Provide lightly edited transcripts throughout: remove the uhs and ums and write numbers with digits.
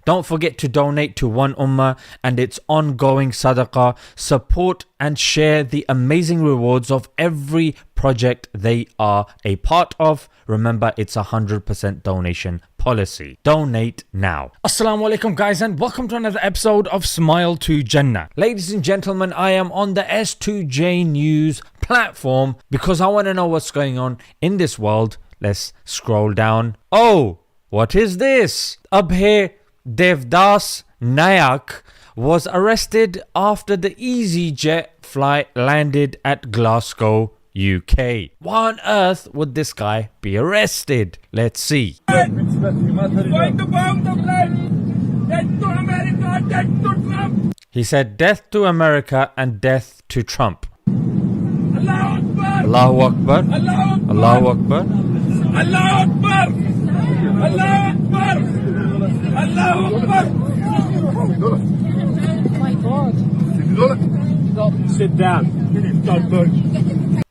Don't forget to donate to One Ummah and its ongoing sadaqah. Support and share the amazing rewards of every project they are a part of. Remember, it's 100% donation policy. Donate now. Assalamu alaikum guys, and welcome to another episode of Smile to Jannah. Ladies and gentlemen, I am on the S2J News platform because I want to know what's going on in this world. Let's scroll down. Oh, what is this? Abhay Devdas Nayak was arrested after the EasyJet flight landed at Glasgow, UK. Why on earth would this guy be arrested? Let's see. Going to bomb the flight. Death to America, death to Trump. He said death to America and death to Trump. Allahu Akbar. Allahu Akbar. Allahu Akbar. Allahu Akbar. Allahu Akbar. Allahu Akbar. My God. Sit down. Don't budge.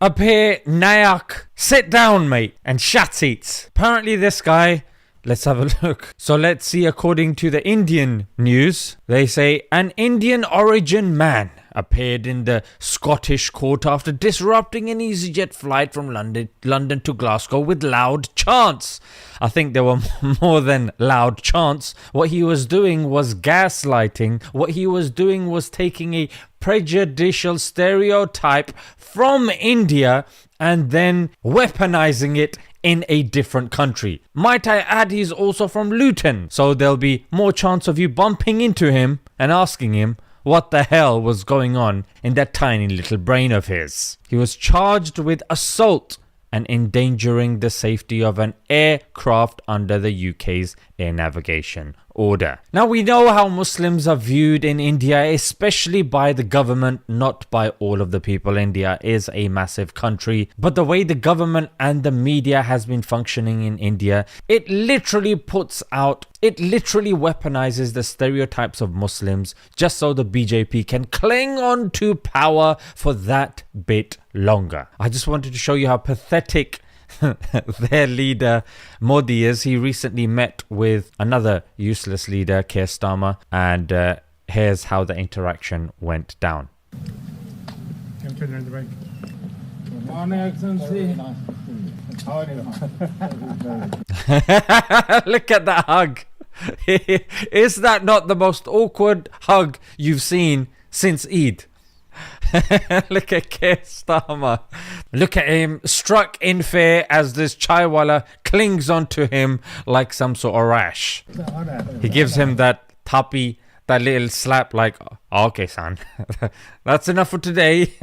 Abhay Nayak, sit down, mate, and shut it. Apparently, this guy. Let's have a look. So let's see, according to the Indian news, they say an Indian origin man appeared in the Scottish court after disrupting an EasyJet flight from London to Glasgow with loud chants. I think there were more than loud chants. What he was doing was gaslighting. What he was doing was taking a prejudicial stereotype from India and then weaponizing it in a different country. Might I add, he's also from Luton, so there'll be more chance of you bumping into him and asking him what the hell was going on in that tiny little brain of his. He was charged with assault and endangering the safety of an aircraft under the UK's air navigation order. Now, we know how Muslims are viewed in India, especially by the government, not by all of the people. India is a massive country, but the way the government and the media has been functioning in India, it literally weaponizes the stereotypes of Muslims just so the BJP can cling on to power for that bit longer. I just wanted to show you how pathetic their leader Modi is. He recently met with another useless leader, Keir Starmer, and here's how the interaction went down. Can turn around the right. Morning, Excellency. Look at that hug. Is that not the most awkward hug you've seen since Eid? Look at Keir Starmer. Look at him, struck in fear as this chaiwala clings onto him like some sort of rash. He gives him that tappy, that little slap like, okay son, that's enough for today.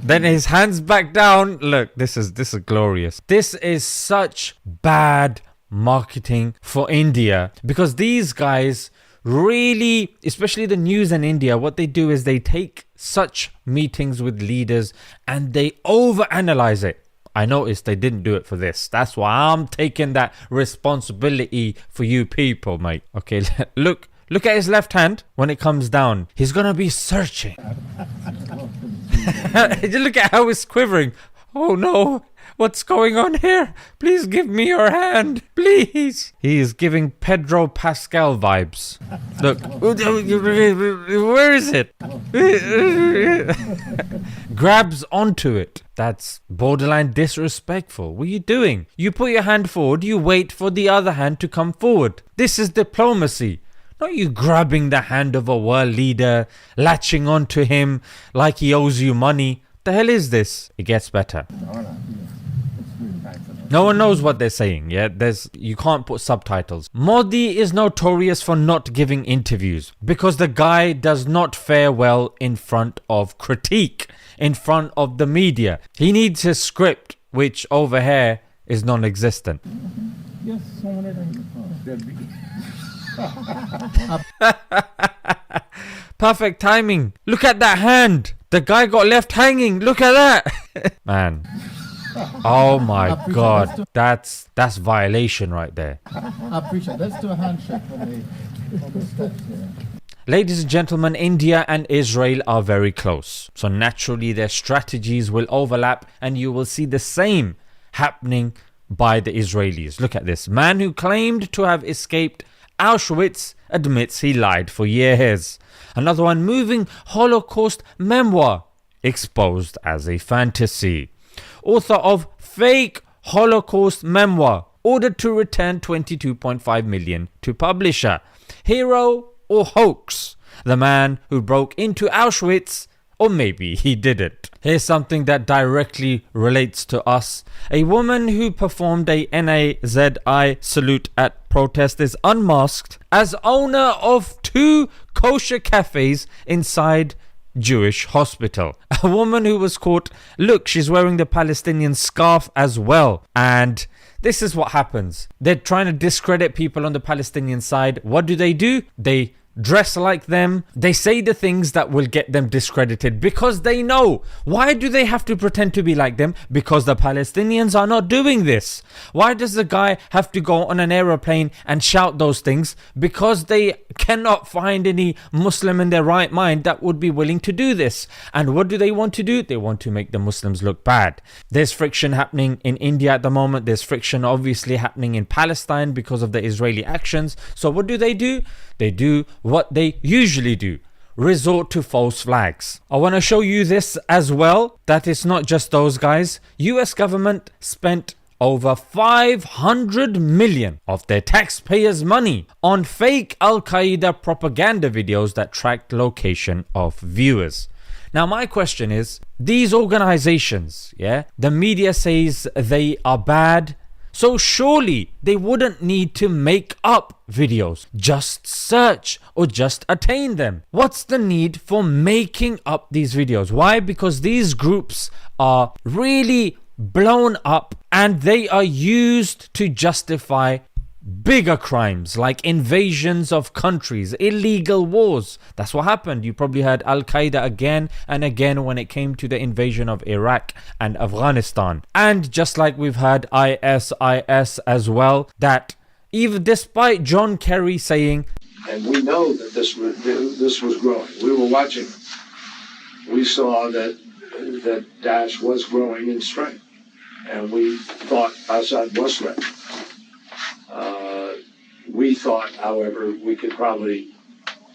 Then his hands back down. Look, this is glorious. This is such bad marketing for India because these guys really, especially the news in India, what they do is they take such meetings with leaders and they overanalyze it. I noticed they didn't do it for this. That's why I'm taking that responsibility for you people, mate. Okay, look at his left hand when it comes down. He's gonna be searching. Look at how he's quivering. Oh no. What's going on here? Please give me your hand. Please. He is giving Pedro Pascal vibes. Look. Where is it? Grabs onto it. That's borderline disrespectful. What are you doing? You put your hand forward. You wait for the other hand to come forward. This is diplomacy. Not you grabbing the hand of a world leader, latching onto him like he owes you money. The hell is this? It gets better. No one knows what they're saying, yeah? You can't put subtitles. Modi is notorious for not giving interviews because the guy does not fare well in front of critique, in front of the media. He needs his script, which over here is non-existent. Yes, Perfect timing. Look at that hand. The guy got left hanging. Look at that. Man. Oh my God. That's violation right there. I appreciate it. Let's do a handshake on the steps here. Ladies and gentlemen, India and Israel are very close. So naturally their strategies will overlap and you will see the same happening by the Israelis. Look at this. Man who claimed to have escaped Auschwitz admits he lied for years. Another one, moving Holocaust memoir exposed as a fantasy. Author of fake Holocaust memoir ordered to return 22.5 million to publisher. Hero or hoax? The man who broke into Auschwitz, or maybe he didn't. Here's something that directly relates to us. A woman who performed a NAZI salute at protest is unmasked as owner of 2 kosher cafes inside Jewish hospital. A woman who was caught, look, she's wearing the Palestinian scarf as well. And this is what happens. They're trying to discredit people on the Palestinian side. What do? They dress like them. They say the things that will get them discredited because they know. Why do they have to pretend to be like them? Because the Palestinians are not doing this. Why does the guy have to go on an aeroplane and shout those things? Because they cannot find any Muslim in their right mind that would be willing to do this. And what do they want to do? They want to make the Muslims look bad. There's friction happening in India at the moment. There's friction obviously happening in Palestine because of the Israeli actions. So what do? They do what they usually do. Resort to false flags. I want to show you this as well, that it's not just those guys. US government spent over 500 million of their taxpayers' money on fake Al-Qaeda propaganda videos that tracked location of viewers. Now my question is, these organizations, the media says they are bad, so surely they wouldn't need to make up videos. Just search or just attain them. What's the need for making up these videos? Why? Because these groups are really blown up and they are used to justify bigger crimes like invasions of countries, illegal wars. That's what happened. You probably heard Al-Qaeda again and again when it came to the invasion of Iraq and Afghanistan. And just like we've heard ISIS as well, that even despite John Kerry saying, and we know that this was growing. We were watching. We saw that Daesh was growing in strength, and we thought Assad was threatened. We thought, however, we could probably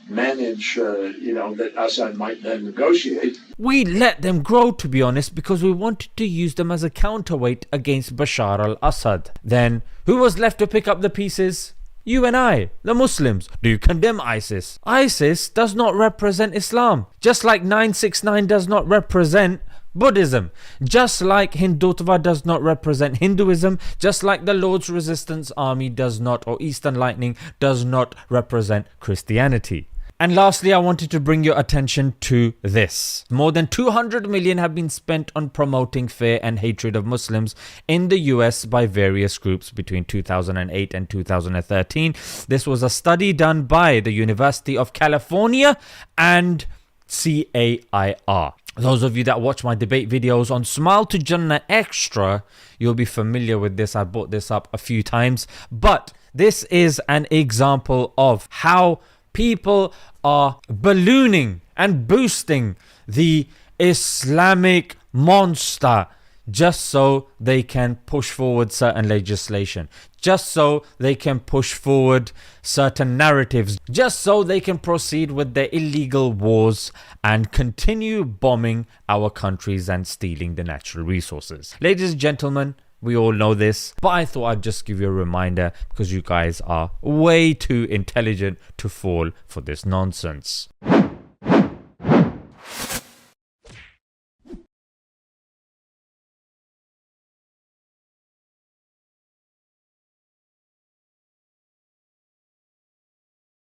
manage, that Assad might then negotiate. We let them grow, to be honest, because we wanted to use them as a counterweight against Bashar al-Assad. Then, who was left to pick up the pieces? You and I, the Muslims. Do you condemn ISIS? ISIS does not represent Islam, just like 969 does not represent Buddhism, just like Hindutva does not represent Hinduism, just like the Lord's Resistance Army does not, or Eastern Lightning does not represent Christianity. And lastly, I wanted to bring your attention to this. More than 200 million have been spent on promoting fear and hatred of Muslims in the US by various groups between 2008 and 2013. This was a study done by the University of California and CAIR. Those of you that watch my debate videos on Smile to Jannah Extra, you'll be familiar with this. I brought this up a few times. But this is an example of how people are ballooning and boosting the Islamic monster just so they can push forward certain legislation, just so they can push forward certain narratives, just so they can proceed with their illegal wars and continue bombing our countries and stealing the natural resources. Ladies and gentlemen, we all know this, but I thought I'd just give you a reminder because you guys are way too intelligent to fall for this nonsense.